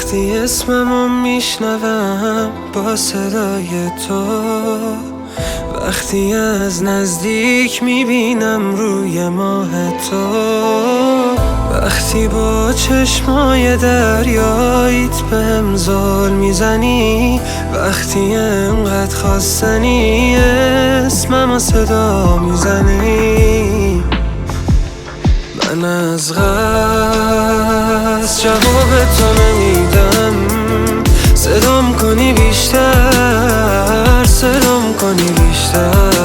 وقتی اسممو میشنوم با صدای تو، وقتی از نزدیک میبینم روی ماه تو، وقتی با چشمای دریاییت بهم زل میزنی، وقتی انقدر خواستنی اسممو صدا میزنی، من از قصد جواب تو نمیدم. صدام کنی بیشتر، صدام کنی بیشتر،